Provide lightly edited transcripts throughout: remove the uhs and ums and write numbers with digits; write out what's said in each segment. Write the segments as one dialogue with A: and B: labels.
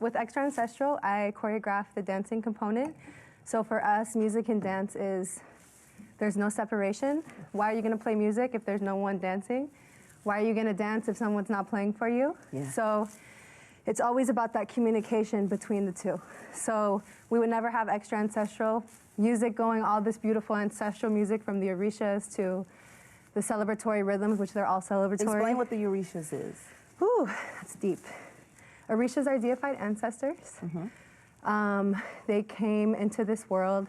A: with Extra Ancestral, I choreograph the dancing component. So for us, music and dance there's no separation. Why are you going to play music if there's no one dancing? Why are you going to dance if someone's not playing for you?
B: Yeah.
A: So it's always about that communication between the two. So we would never have Extra Ancestral music going, all this beautiful ancestral music from the orishas to the celebratory rhythms, which they're all celebratory.
B: Explain what the orishas is.
A: Ooh, that's deep. Orishas are deified ancestors. They came into this world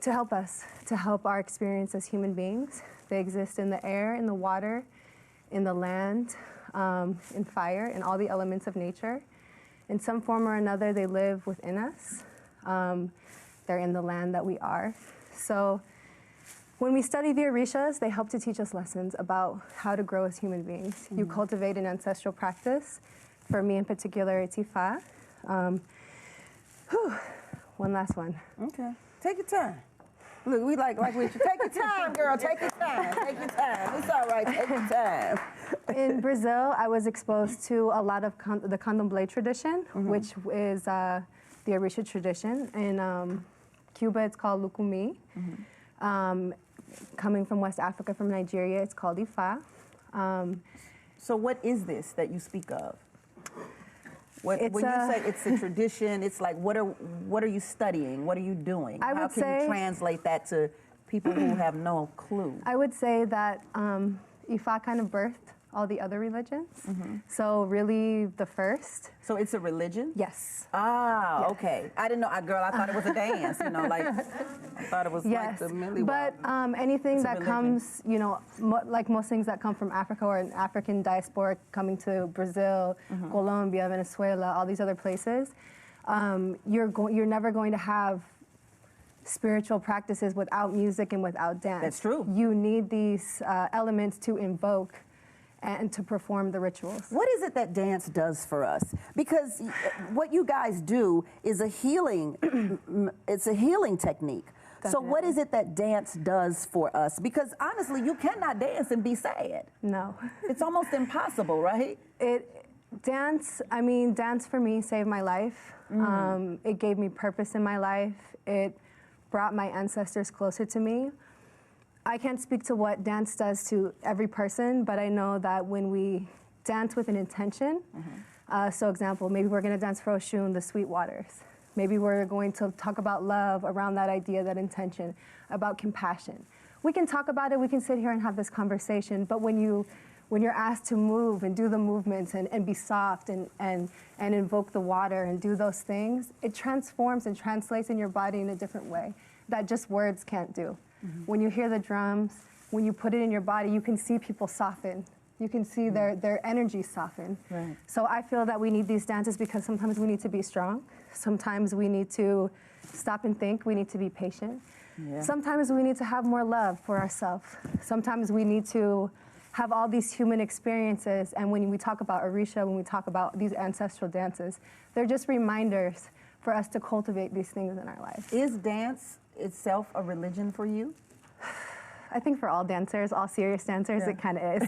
A: to help us, to help our experience as human beings. They exist in the air, in the water, in the land, in fire, in all the elements of nature. In some form or another, they live within us. They're in the land that we are. So when we study the orishas, they help to teach us lessons about how to grow as human beings. You cultivate an ancestral practice. For me in particular, it's Ifa. One last one.
B: Okay, take your time. Look, we like we take your time, girl, take your time, take your time. It's all right, take your time.
A: In Brazil, I was exposed to a lot of the candomblé tradition, which is the Orisha tradition. In Cuba, it's called Lukumi. Coming from West Africa, from Nigeria, it's called Ifa.
B: So what is this that you speak of? When you say it's a tradition, it's like, what are you studying? What are you doing? How can you translate that to people who have no clue? I
A: would say that Ifa kind of birthed all the other religions. So really the first.
B: So it's a religion?
A: Yes.
B: Ah, yes. Okay. I didn't know, girl, I thought it was a dance, you know, like, I thought it was like the Millie
A: But anything that comes, you know, like most things that come from Africa or an African diaspora coming to Brazil, Colombia, Venezuela, all these other places, you're never going to have spiritual practices without music and without dance.
B: That's true.
A: You need these elements to invoke and to perform the rituals.
B: What is it that dance does for us? Because what you guys do is a healing, it's a healing technique. Definitely. So what is it that dance does for us? Because honestly, you cannot dance and be sad.
A: No.
B: It's almost impossible, right?
A: Dance for me saved my life. It gave me purpose in my life. It brought my ancestors closer to me. I can't speak to what dance does to every person, but I know that when we dance with an intention, so example, maybe we're gonna dance for Oshun, the sweet waters. Maybe we're going to talk about love around that idea, that intention, about compassion. We can talk about it, we can sit here and have this conversation, but when you're asked to move and do the movements and be soft and invoke the water and do those things, it transforms and translates in your body in a different way that just words can't do. When you hear the drums, when you put it in your body, you can see people soften. You can see their energy soften.
B: Right.
A: So I feel that we need these dances because sometimes we need to be strong. Sometimes we need to stop and think. We need to be patient. Yeah. Sometimes we need to have more love for ourselves. Sometimes we need to have all these human experiences. And when we talk about Orisha, when we talk about these ancestral dances, they're just reminders for us to cultivate these things in our life.
B: Is dance itself a religion for you?
A: I think for all dancers, all serious dancers, it kind of is.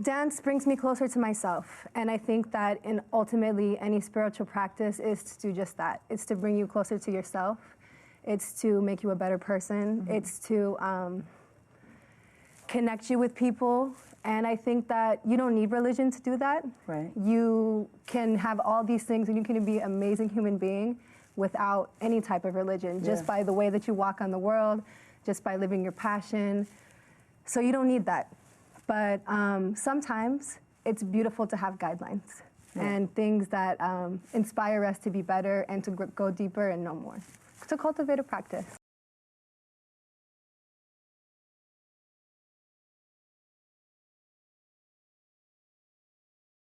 A: Dance brings me closer to myself, and I think that ultimately any spiritual practice is to do just that. It's to bring you closer to yourself. It's to make you a better person. It's to connect you with people. And I think that you don't need religion to do that.
B: Right.
A: You can have all these things and you can be an amazing human being without any type of religion, just by the way that you walk on the world, just by living your passion. So you don't need that. But sometimes it's beautiful to have guidelines and things that inspire us to be better and to go deeper and know more, to cultivate a practice.